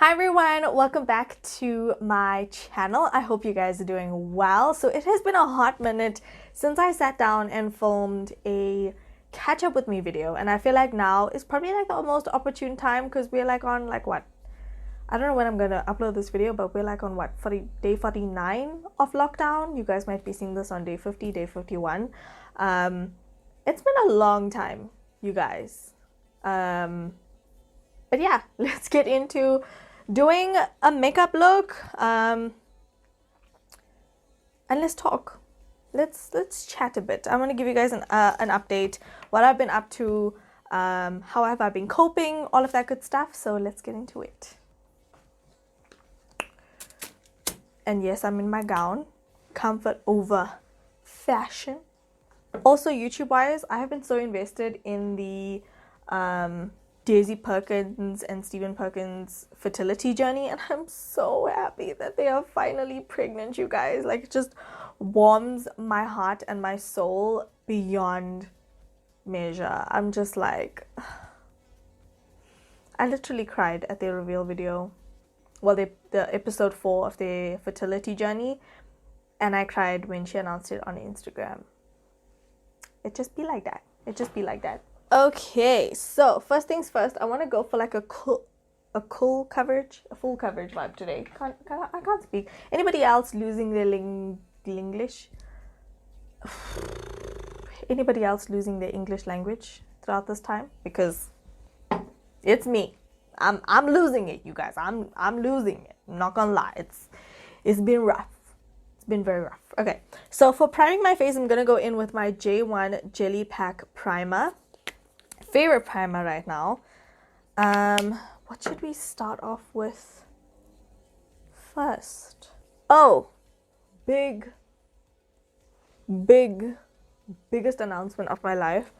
Hi everyone, welcome back to my channel. I hope you guys are doing well. So it has been a hot minute since I sat down and filmed a catch up with me video, and I feel like now is probably like the most opportune time because we're like on like what? I don't know when I'm gonna upload this video, but we're like on what, day 49 of lockdown. You guys might be seeing this on day 50, day 51. It's been a long time, you guys. But yeah, let's get into doing a makeup look, and let's talk. Let's chat a bit. I want to give you guys an update, what I've been up to, how have I been coping, all of that good stuff. So let's get into it. And yes, I'm in my gown. Comfort over fashion. Also, YouTube wise, I have been so invested in the Daisy Perkins and Stephen Perkins fertility journey, and I'm so happy that they are finally pregnant, you guys. Like, it just warms my heart and my soul beyond measure. I'm just like, I literally cried at their reveal video. Well, the episode 4 of their fertility journey, and I cried when she announced it on Instagram. It just be like that. It just be like that. Okay, so first things first, I want to go for like a full coverage vibe today. I can't speak. Anybody else losing their English? Anybody else losing their English language throughout this time? Because it's me. I'm losing it, you guys. I'm losing it. I'm not gonna lie. It's been rough. It's been very rough. Okay, so for priming my face, I'm gonna go in with my J1 Jelly Pack Primer. Favorite primer right now. What should we start off with first? Oh, biggest announcement of my life.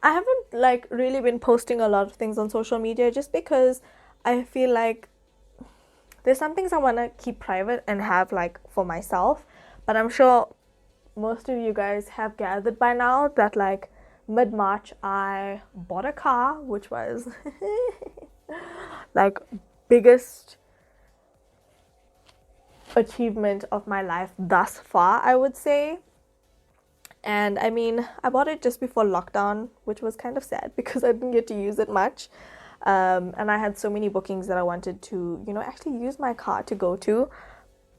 I haven't like really been posting a lot of things on social media just because I feel like there's some things I want to keep private and have like for myself, but I'm sure most of you guys have gathered by now that like mid-March I bought a car, which was like biggest achievement of my life thus far, I would say. And I mean, I bought it just before lockdown, which was kind of sad because I didn't get to use it much, and I had so many bookings that I wanted to, actually use my car to go to.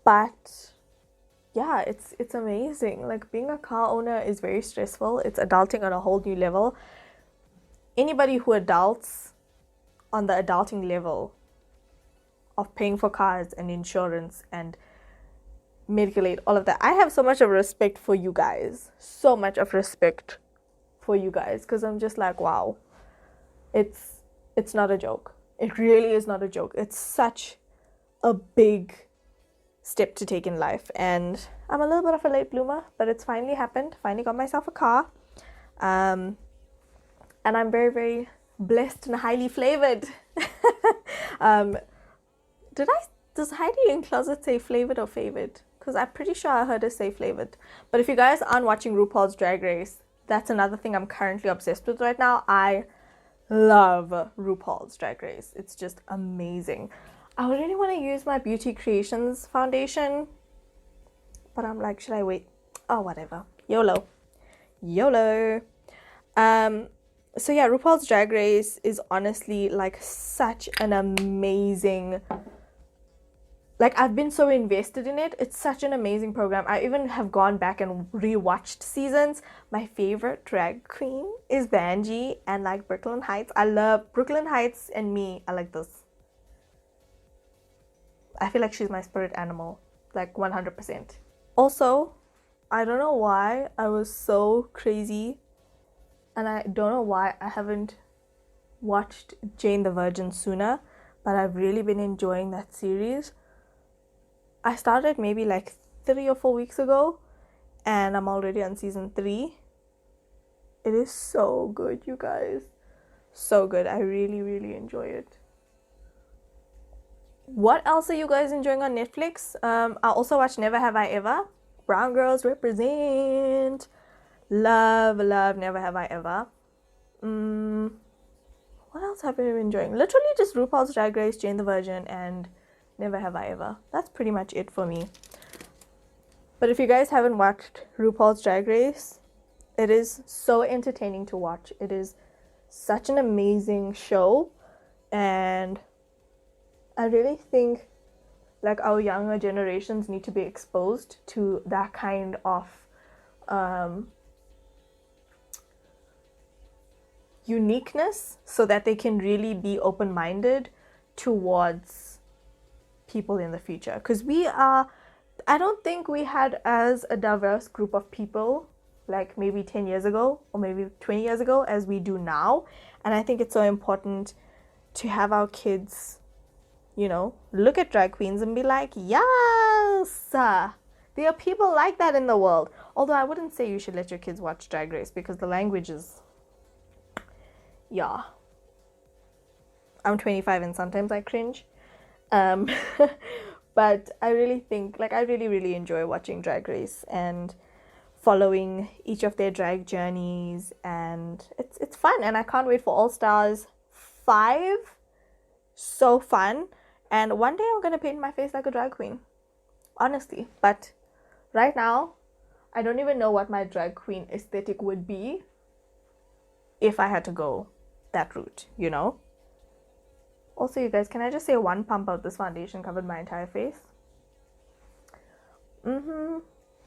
But yeah, it's amazing. Like, being a car owner is very stressful. It's adulting on a whole new level. Anybody who adults on the adulting level of paying for cars and insurance and medical aid, all of that, I have so much of respect for you guys. So much of respect for you guys, because I'm just like, wow, it's not a joke. It really is not a joke. It's such a big step to take in life, and I'm a little bit of a late bloomer, but it's finally happened. Finally got myself a car, and I'm very, very blessed and highly flavored. Does Heidi in Closet say flavored or favored? Because I'm pretty sure I heard her say flavored. But if you guys aren't watching RuPaul's Drag Race, that's another thing I'm currently obsessed with right now. I love RuPaul's Drag Race. It's just amazing. I really want to use my Beauty Creations foundation, but I'm like, should I wait? Oh, whatever. YOLO. So yeah, RuPaul's Drag Race is honestly like such an amazing, like, I've been so invested in it. It's such an amazing program. I even have gone back and rewatched seasons. My favorite drag queen is Vanjie and like Brooklyn Heights. I love Brooklyn Heights and me. I like this. I feel like she's my spirit animal, like 100%. Also, I don't know why I was so crazy, and I don't know why I haven't watched Jane the Virgin sooner, but I've really been enjoying that series. I started maybe like 3 or 4 weeks ago, and I'm already on season 3. It is so good, you guys. So good. I really, really enjoy it. What else are you guys enjoying on Netflix? I also watched Never Have I Ever. Brown girls represent. Love Never Have I Ever. what else have I been enjoying? Literally just RuPaul's Drag Race, Jane the Virgin, and Never Have I Ever. That's pretty much it for me. But if you guys haven't watched RuPaul's Drag Race, it is so entertaining to watch. It is such an amazing show, and I really think like our younger generations need to be exposed to that kind of uniqueness so that they can really be open-minded towards people in the future. Because I don't think we had as a diverse group of people like maybe 10 years ago or maybe 20 years ago as we do now. And I think it's so important to have our kids, you know, look at drag queens and be like, yes, there are people like that in the world. Although I wouldn't say you should let your kids watch Drag Race because the language is, yeah. I'm 25 and sometimes I cringe. But I really think, like, I really enjoy watching Drag Race and following each of their drag journeys, and it's fun, and I can't wait for All Stars 5. So fun. And one day I'm gonna paint my face like a drag queen, honestly. But right now I don't even know what my drag queen aesthetic would be if I had to go that route, you know. Also, you guys, can I just say one pump out? This foundation covered my entire face.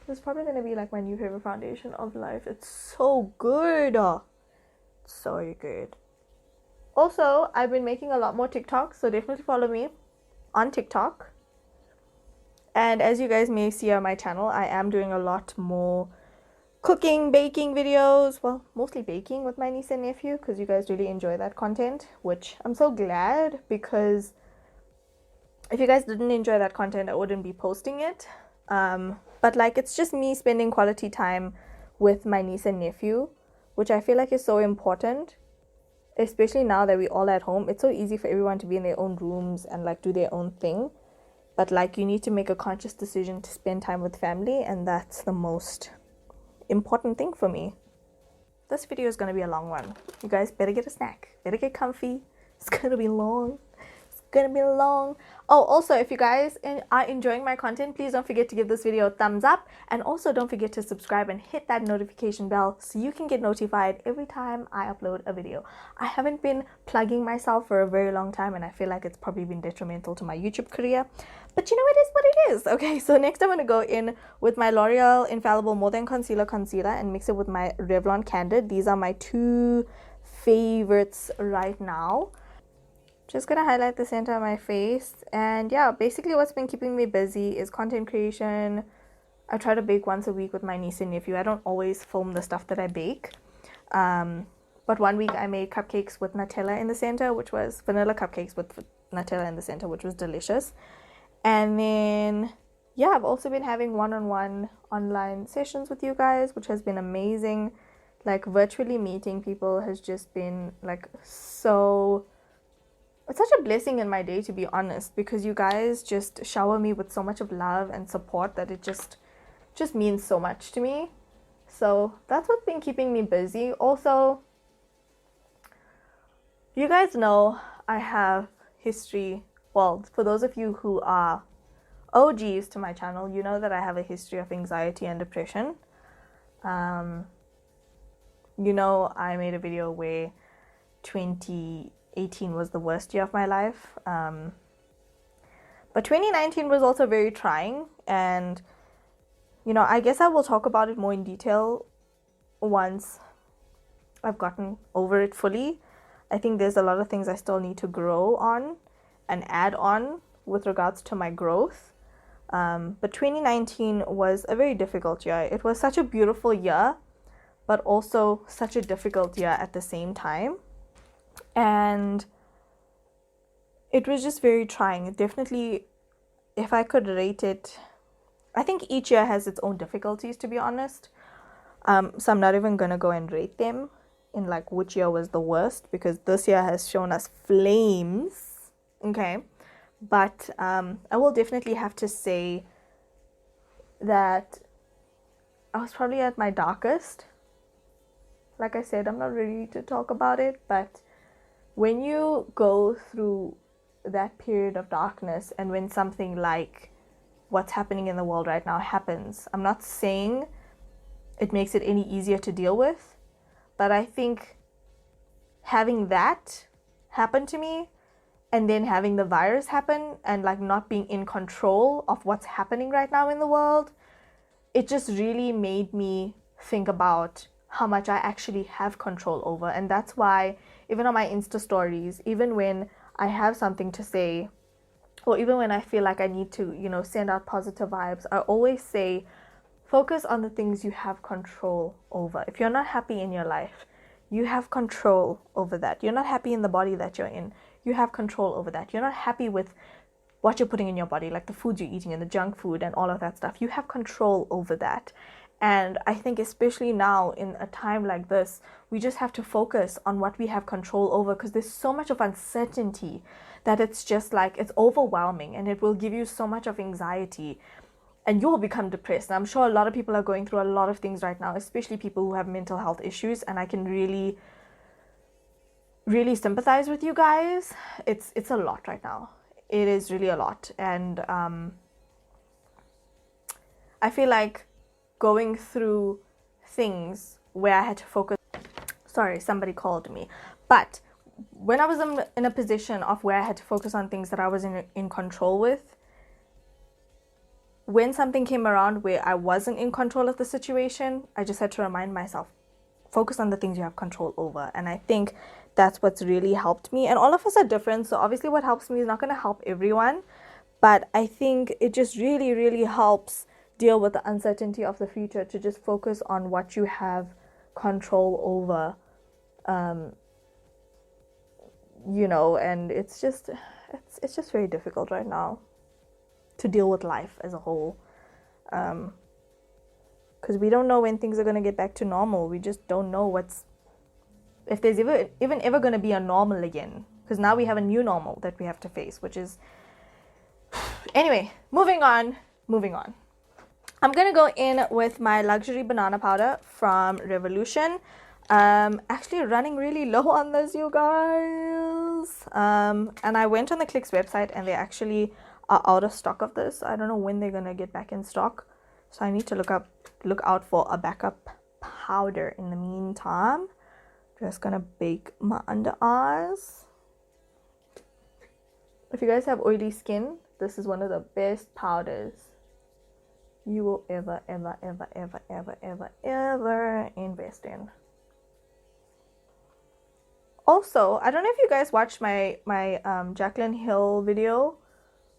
It's probably gonna be like my new favorite foundation of life. It's so good. So good. Also, I've been making a lot more TikToks, so definitely follow me on TikTok. And as you guys may see on my channel, I am doing a lot more cooking, baking videos. Well, mostly baking with my niece and nephew because you guys really enjoy that content, which I'm so glad, because if you guys didn't enjoy that content, I wouldn't be posting it. But like, it's just me spending quality time with my niece and nephew, which I feel like is so important, especially now that we're all at home. It's so easy for everyone to be in their own rooms and like do their own thing, but like you need to make a conscious decision to spend time with family, and that's the most important thing for me. This video is going to be a long one. You guys better get a snack, better get comfy. It's going to be long. Gonna be long. Oh, also, if you guys are enjoying my content, please don't forget to give this video a thumbs up, and also don't forget to subscribe and hit that notification bell so you can get notified every time I upload a video. I haven't been plugging myself for a very long time, and I feel like it's probably been detrimental to my YouTube career, but you know, it is what it is. Okay, so next I'm going to go in with my L'Oreal Infallible More Than Concealer and mix it with my Revlon Candid. These are my two favorites right now. Just gonna highlight the center of my face, and yeah, basically what's been keeping me busy is content creation. I try to bake once a week with my niece and nephew. I don't always film the stuff that I bake, but one week I made cupcakes with Nutella in the center, which was vanilla cupcakes with Nutella in the center, which was delicious. And then yeah, I've also been having one-on-one online sessions with you guys, which has been amazing. Like, virtually meeting people has just been like it's such a blessing in my day, to be honest, because you guys just shower me with so much of love and support that it just means so much to me. So that's what's been keeping me busy. Also, you guys know I have history. Well, for those of you who are OGs to my channel, you know that I have a history of anxiety and depression. You know, I made a video where 2018 was the worst year of my life, but 2019 was also very trying, and you know, I guess I will talk about it more in detail once I've gotten over it fully. I think there's a lot of things I still need to grow on and add on with regards to my growth, but 2019 was a very difficult year. It was such a beautiful year, but also such a difficult year at the same time. And it was just very trying. Definitely, if I could rate it, I think each year has its own difficulties, to be honest. So I'm not even going to go and rate them in like which year was the worst, because this year has shown us flames. Okay. But I will definitely have to say that I was probably at my darkest. Like I said, I'm not ready to talk about it, but when you go through that period of darkness, and when something like what's happening in the world right now happens, I'm not saying it makes it any easier to deal with, but I think having that happen to me, and then having the virus happen, and like not being in control of what's happening right now in the world, it just really made me think about how much I actually have control over. And that's why even on my Insta stories, even when I have something to say, or even when I feel like I need to, you know, send out positive vibes, I always say, focus on the things you have control over. If you're not happy in your life, you have control over that. You're not happy in the body that you're in, you have control over that. You're not happy with what you're putting in your body, like the foods you're eating and the junk food and all of that stuff. You have control over that. And I think especially now in a time like this, we just have to focus on what we have control over, because there's so much of uncertainty that it's just like, it's overwhelming, and it will give you so much of anxiety, and you'll become depressed. And I'm sure a lot of people are going through a lot of things right now, especially people who have mental health issues, and I can really, really sympathize with you guys. It's a lot right now. It is really a lot. And I feel like going through things where I had to focus. Sorry, somebody called me. But when I was in a position of where I had to focus on things that I was in control with, when something came around where I wasn't in control of the situation, I just had to remind myself, focus on the things you have control over. And I think that's what's really helped me. And all of us are different, so obviously what helps me is not going to help everyone, but I think it just really, really helps deal with the uncertainty of the future, to just focus on what you have control over. You know, and it's just very difficult right now to deal with life as a whole, because we don't know when things are going to get back to normal. We just don't know if there's even ever going to be a normal again, because now we have a new normal that we have to face, which is anyway. Moving on. I'm gonna go in with my luxury banana powder from Revolution. Actually running really low on this, you guys. And I went on the Clinique's website, and they actually are out of stock of this. I don't know when they're gonna get back in stock, so I need to look out for a backup powder in the meantime. Just gonna bake my under eyes. If you guys have oily skin, this is one of the best powders you will ever invest in. Also, I don't know if you guys watched my Jaclyn Hill video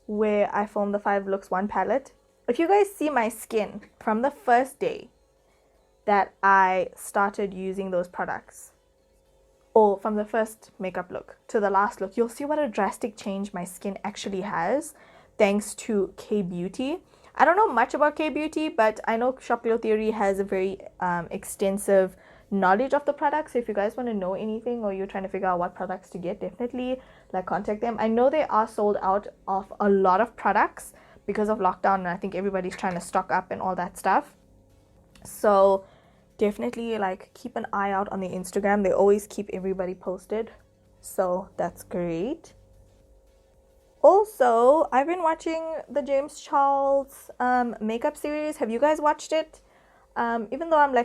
where I filmed the 5 looks 1 palette. If you guys see my skin from the first day that I started using those products, or from the first makeup look to the last look, you'll see what a drastic change my skin actually has thanks to K-Beauty. I don't know much about K-Beauty, but I know Shop Your Theory has a very extensive knowledge of the products. So if you guys want to know anything, or you're trying to figure out what products to get, definitely contact them. I know they are sold out of a lot of products because of lockdown, and I think everybody's trying to stock up and all that stuff. So definitely keep an eye out on the Instagram. They always keep everybody posted, so that's great. Also, I've been watching the James Charles makeup series. Have you guys watched it? Even though I'm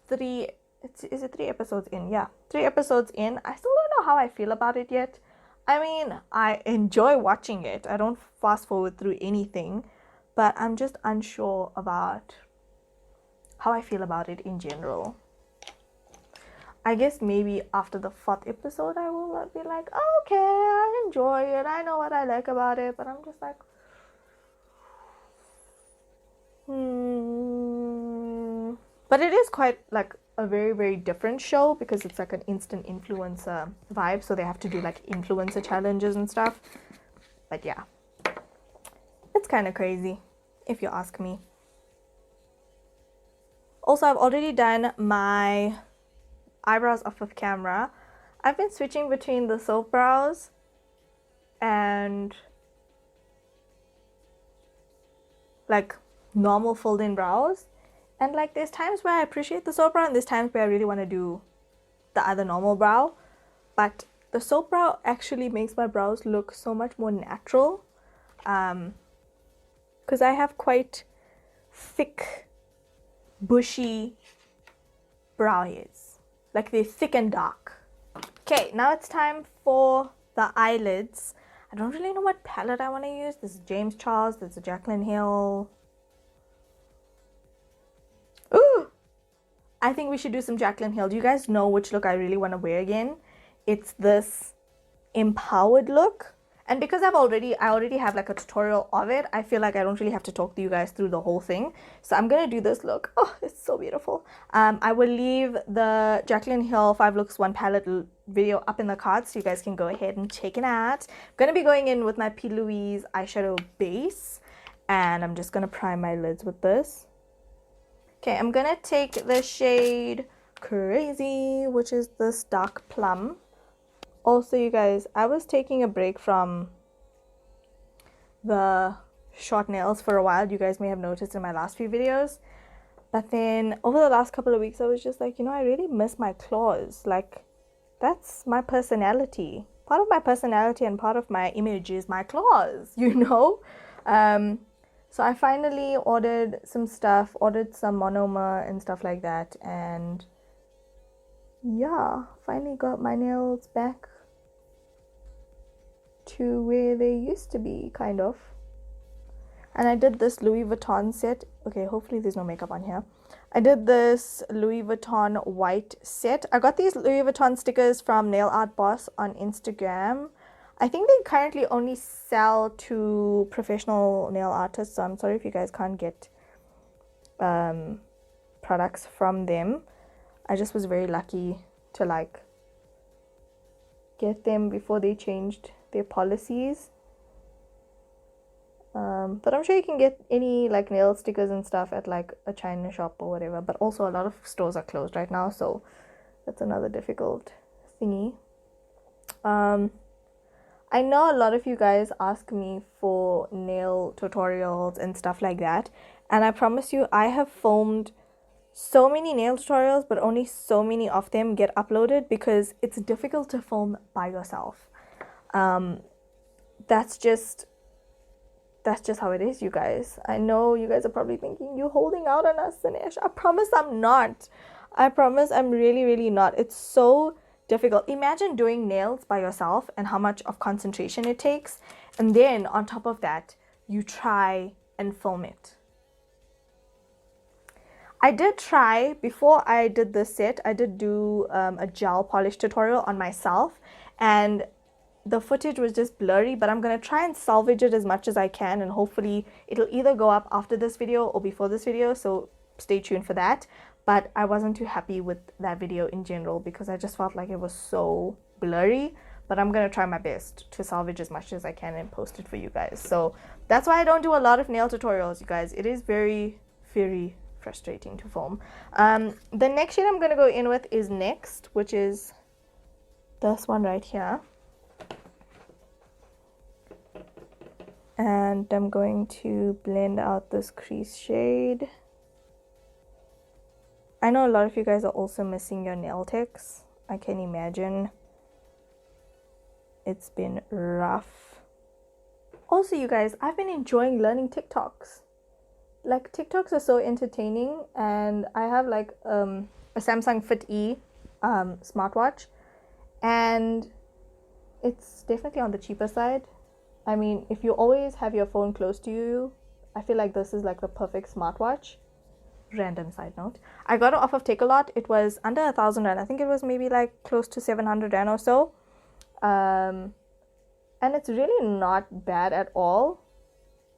three episodes in? Yeah, 3 episodes in. I still don't know how I feel about it yet. I mean, I enjoy watching it. I don't fast forward through anything, but I'm just unsure about how I feel about it in general. I guess maybe after the 4th episode I will be like, oh, okay, I enjoy it, I know what I like about it, but I'm just like, But it is quite a very, very different show, because it's an instant influencer vibe, so they have to do influencer challenges and stuff. But yeah, it's kind of crazy if you ask me. Also, I've already done my eyebrows off of camera. I've been switching between the soap brows and normal fold-in brows, and there's times where I appreciate the soap brow, and there's times where I really want to do the other normal brow. But the soap brow actually makes my brows look so much more natural. Because I have quite thick, bushy brow hairs. Like they're thick and dark. Okay, now it's time for the eyelids. I don't really know what palette I want to use. This is James Charles. This is Jaclyn Hill. Ooh! I think we should do some Jaclyn Hill. Do you guys know which look I really want to wear again? It's this empowered look. And because I already have like a tutorial of it, I feel like I don't really have to talk to you guys through the whole thing. So I'm going to do this look. Oh, it's so beautiful. I will leave the Jaclyn Hill 5 Looks 1 Palette video up in the cards so you guys can go ahead and check it out. I'm going to be going in with my P. Louise eyeshadow base. And I'm just going to prime my lids with this. Okay, I'm going to take the shade Crazy, which is this dark plum. Also, you guys, I was taking a break from the short nails for a while. You guys may have noticed in my last few videos. But then over the last couple of weeks, I was just like, you know, I really miss my claws. Like, that's my personality. Part of my personality and part of my image is my claws, you know? So I finally ordered some stuff, ordered some monomer and stuff like that. And yeah, finally got my nails back to where they used to be, kind of. And I did this Louis Vuitton set. Okay, hopefully there's no makeup on here. I did this Louis Vuitton white set. I got these Louis Vuitton stickers from Nail Art Boss on Instagram. I think they currently only sell to professional nail artists, so I'm sorry if you guys can't get products from them. I just was very lucky to like get them before they changed their policies. But I'm sure you can get any like nail stickers and stuff at like a China shop or whatever. But also a lot of stores are closed right now, so that's another difficult thingy. I know a lot of you guys ask me for nail tutorials and stuff like that, and I promise you I have filmed so many nail tutorials, but only so many of them get uploaded because it's difficult to film by yourself. That's just how it is, you guys. I know you guys are probably thinking, you're holding out on us, Sanesh. I promise I'm not. I promise I'm really, really not. It's so difficult. Imagine doing nails by yourself and how much of concentration it takes. And then on top of that, you try and film it. I did try, before I did this set, I did do a gel polish tutorial on myself. And the footage was just blurry, but I'm going to try and salvage it as much as I can, and hopefully it'll either go up after this video or before this video, so stay tuned for that. But I wasn't too happy with that video in general because I just felt like it was so blurry, but I'm going to try my best to salvage as much as I can and post it for you guys. So that's why I don't do a lot of nail tutorials, you guys. It is very, very frustrating to film. The next shade I'm going to go in with is Next, which is this one right here. And I'm going to blend out this crease shade. I know a lot of you guys are also missing your nail techs. I can imagine. It's been rough. Also, you guys, I've been enjoying learning TikToks. Like, TikToks are so entertaining, and I have like a Samsung Fit E smartwatch, and it's definitely on the cheaper side. I mean, if you always have your phone close to you, I feel like this is like the perfect smartwatch. Random side note. I got it off of Takealot. It was under 1,000 rand. I think it was maybe like close to 700 rand or so. And it's really not bad at all.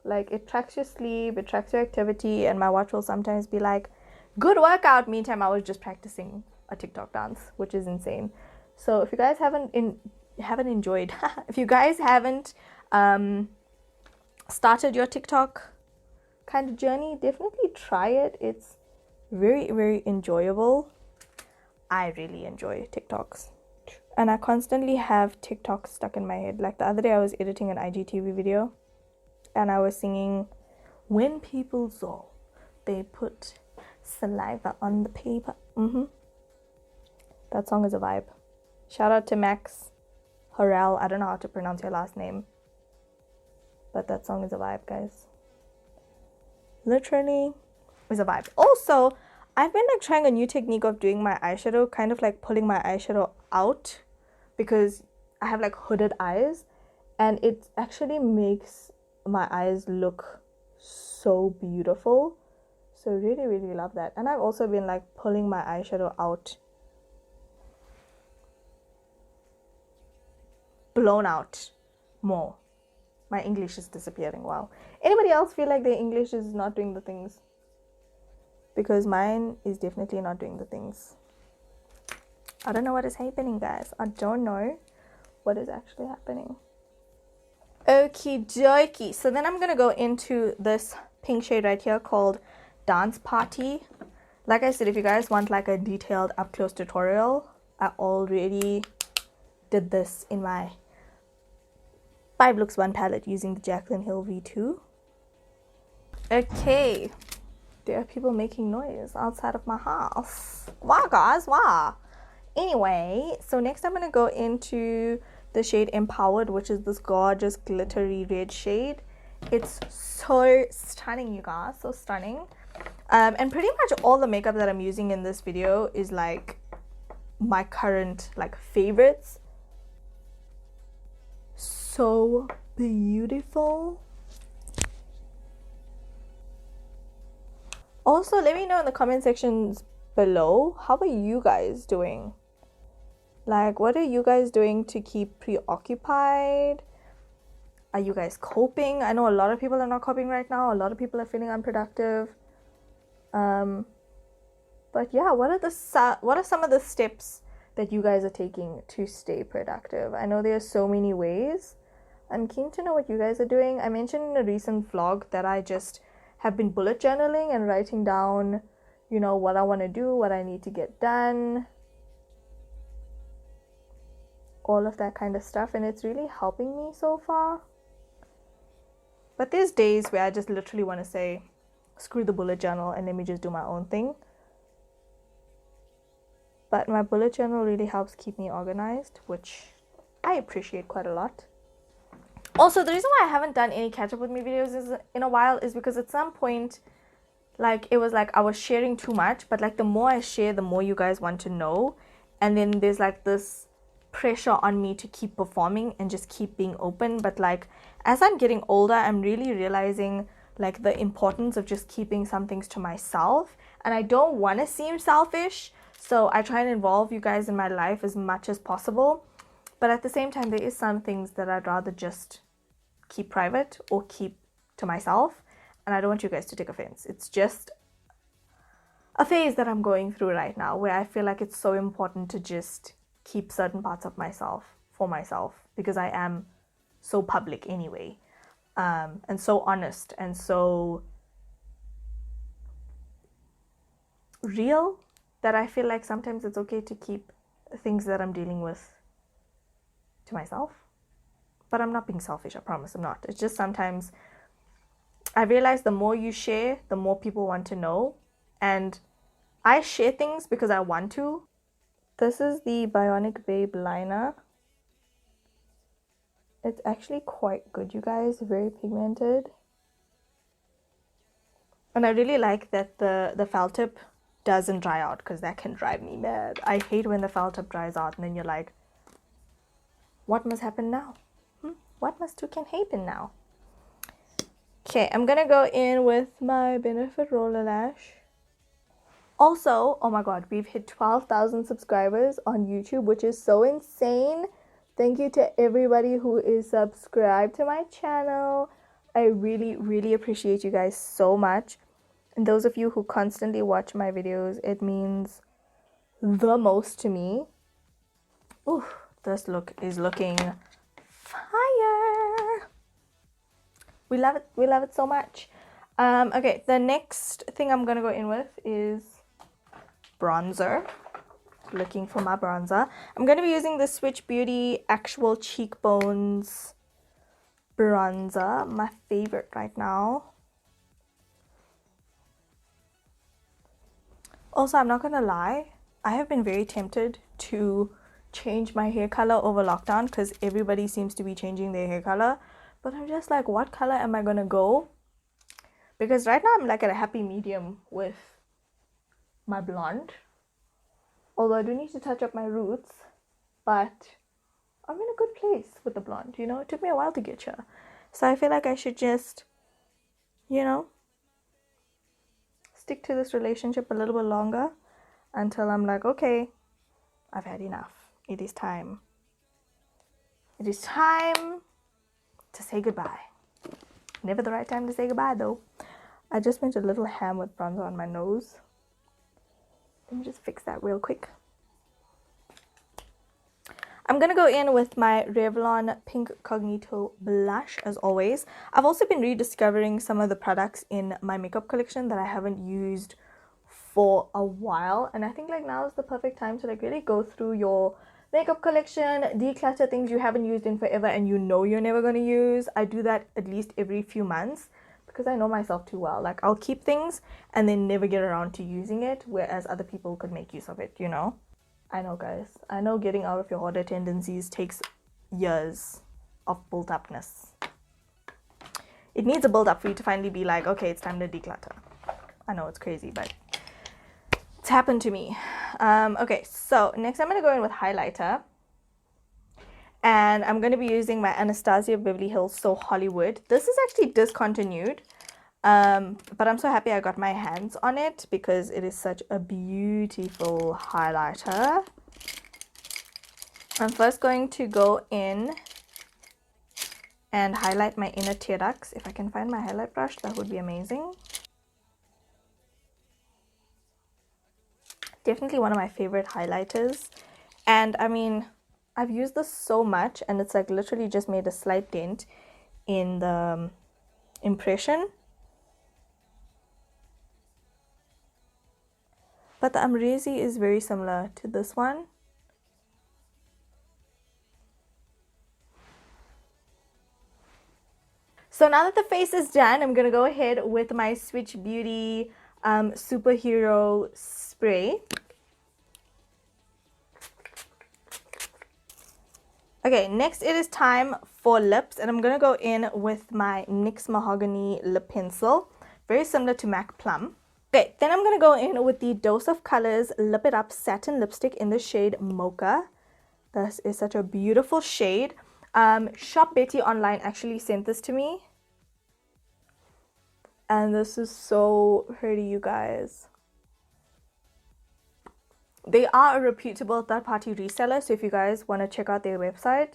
Like, it tracks your sleep, it tracks your activity, and my watch will sometimes be like, good workout. Meantime, I was just practicing a TikTok dance, which is insane. So if you guys haven't enjoyed, if you guys haven't started your TikTok kind of journey, definitely try it. It's very, very enjoyable. I really enjoy TikToks, and I constantly have TikToks stuck in my head. Like the other day I was editing an IGTV video and I was singing, when people saw, they put saliva on the paper. That song is a vibe. Shout out to Max Loreal. I don't know how to pronounce your last name, but that song is a vibe, guys. Literally is a vibe. Also, I've been like trying a new technique of doing my eyeshadow, kind of like pulling my eyeshadow out, because I have like hooded eyes, and it actually makes my eyes look so beautiful. So really, really love that. And I've also been like pulling my eyeshadow out, blown out more. My English is disappearing. Wow. Anybody else feel like their English is not doing the things? Because mine is definitely not doing the things. I don't know what is happening, guys. I don't know what is actually happening. Okie dokie. So then I'm gonna go into this pink shade right here called Dance Party. Like I said, if you guys want like a detailed up close tutorial, I already did this in my 5 looks 1 palette using the Jaclyn Hill V2. Okay, there are people making noise outside of my house. Wow, guys, wow. Anyway, so next I'm going to go into the shade Empowered, which is this gorgeous glittery red shade. It's so stunning, you guys, so stunning. And pretty much all the makeup that I'm using in this video is like my current like favorites. So beautiful. Also, let me know in the comment sections below, how are you guys doing? Like, what are you guys doing to keep preoccupied? Are you guys coping? I know a lot of people are not coping right now. A lot of people are feeling unproductive. But yeah, what are some of the steps that you guys are taking to stay productive? I know there are so many ways. I'm keen to know what you guys are doing. I mentioned in a recent vlog that I just have been bullet journaling and writing down, you know, what I want to do, what I need to get done, all of that kind of stuff, and it's really helping me so far. But there's days where I just literally want to say, screw the bullet journal and let me just do my own thing. But my bullet journal really helps keep me organized, which I appreciate quite a lot. Also, the reason why I haven't done any catch up with me videos in a while is because at some point, like, it was like I was sharing too much, but like the more I share, the more you guys want to know. And then there's like this pressure on me to keep performing and just keep being open. But like, as I'm getting older, I'm really realizing like the importance of just keeping some things to myself. And I don't want to seem selfish, so I try and involve you guys in my life as much as possible. But at the same time, there is some things that I'd rather just keep private or keep to myself. And I don't want you guys to take offense. It's just a phase that I'm going through right now where I feel like it's so important to just keep certain parts of myself for myself, because I am so public anyway, and so honest and so real that I feel like sometimes it's okay to keep things that I'm dealing with to myself. But I'm not being selfish, I promise I'm not. It's just sometimes I realize the more you share, the more people want to know. And I share things because I want to. This is the Bionic Babe liner. It's actually quite good, you guys. Very pigmented. And I really like that the felt tip doesn't dry out, because that can drive me mad. I hate when the felt tip dries out and then you're like, what must happen now? What must can happen now? Okay, I'm gonna go in with my Benefit Roller Lash. Also, oh my god, we've hit 12,000 subscribers on YouTube, which is so insane. Thank you to everybody who is subscribed to my channel. I really, really appreciate you guys so much. And those of you who constantly watch my videos, it means the most to me. Ooh, this look is looking fire. We love it. We love it so much. Okay, the next thing I'm gonna go in with is bronzer. Looking for my bronzer. I'm gonna be using the Switch Beauty Actual Cheekbones bronzer, my favorite right now. Also, I'm not gonna lie, I have been very tempted to change my hair color over lockdown because everybody seems to be changing their hair color. But I'm just like, what color am I gonna go? Because right now I'm like at a happy medium with my blonde. Although I do need to touch up my roots, but I'm in a good place with the blonde, you know? It took me a while to get here. So I feel like I should just, you know, stick to this relationship a little bit longer until I'm like, okay, I've had enough. It is time. It is time to say goodbye. Never the right time to say goodbye though. I just went a little ham with bronzer on my nose. Let me just fix that real quick. I'm gonna go in with my Revlon Pink Cognito blush as always. I've also been rediscovering some of the products in my makeup collection that I haven't used for a while, and I think like now is the perfect time to like really go through your makeup collection, declutter things you haven't used in forever and you know you're never going to use. I do that at least every few months because I know myself too well. Like I'll keep things and then never get around to using it, whereas other people could make use of it, you know? I know, guys. I know getting out of your hoarder tendencies takes years of built upness. It needs a build up for you to finally be like, okay, it's time to declutter. I know it's crazy, but it's happened to me. Okay, so next I'm going to go in with highlighter. And I'm going to be using my Anastasia Beverly Hills So Hollywood. This is actually discontinued. But I'm so happy I got my hands on it because it is such a beautiful highlighter. I'm first going to go in and highlight my inner tear ducts. If I can find my highlight brush, that would be amazing. Definitely one of my favorite highlighters. And I mean, I've used this so much and it's like literally just made a slight dent in the impression. But the Amrezi is very similar to this one. So now that the face is done, I'm going to go ahead with my Switch Beauty Superhero Spray. Okay, next it is time for lips, and I'm going to go in with my NYX Mahogany Lip Pencil, very similar to MAC Plum. Okay, then I'm going to go in with the Dose of Colors Lip It Up Satin Lipstick in the shade Mocha. This is such a beautiful shade. Shop Betty online actually sent this to me. And this is so pretty, you guys. They are a reputable third-party reseller, so if you guys want to check out their website,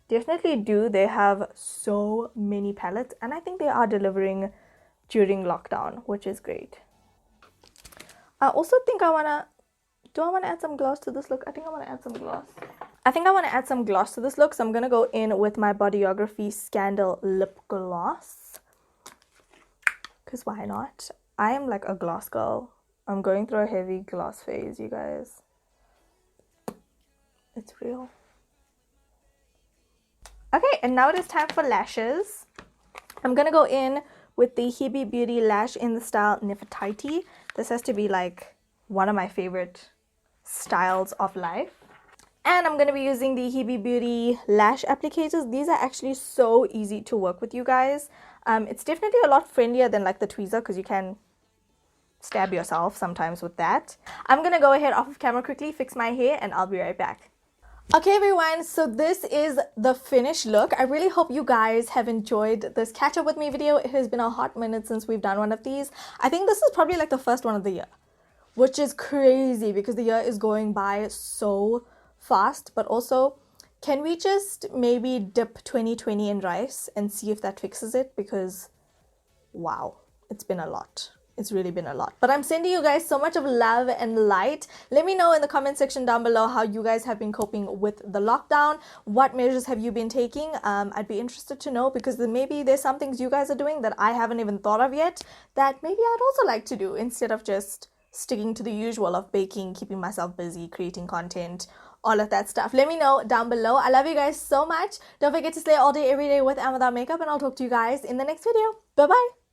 definitely do. They have so many palettes, and I think they are delivering during lockdown, which is great. I also think I want to add some gloss to this look? I think I want to add some gloss. I think I want to add some gloss to this look, so I'm going to go in with my Bodyography Scandal Lip Gloss. Because why not? I am like a gloss girl. I'm going through a heavy gloss phase, you guys. It's real. Okay, and now it is time for lashes. I'm going to go in with the Hebe Beauty Lash in the style Nefertiti. This has to be like one of my favorite styles of life. And I'm going to be using the Hebe Beauty lash applicators. These are actually so easy to work with, you guys. It's definitely a lot friendlier than like the tweezer because you can stab yourself sometimes with that. I'm going to go ahead off of camera quickly, fix my hair, and I'll be right back. Okay everyone, so this is the finished look. I really hope you guys have enjoyed this catch up with me video. It has been a hot minute since we've done one of these. I think this is probably like the first one of the year, which is crazy because the year is going by so fast. But also, can we just maybe dip 2020 in rice and see if that fixes it? Because wow, it's been a lot. It's really been a lot. But I'm sending you guys so much of love and light. Let me know in the comment section down below how you guys have been coping with the lockdown. What measures have you been taking? I'd be interested to know because maybe there's some things you guys are doing that I haven't even thought of yet that maybe I'd also like to do instead of just sticking to the usual of baking, keeping myself busy, creating content, all of that stuff. Let me know down below. I love you guys so much. Don't forget to slay all day, every day with and without makeup, and I'll talk to you guys in the next video. Bye-bye.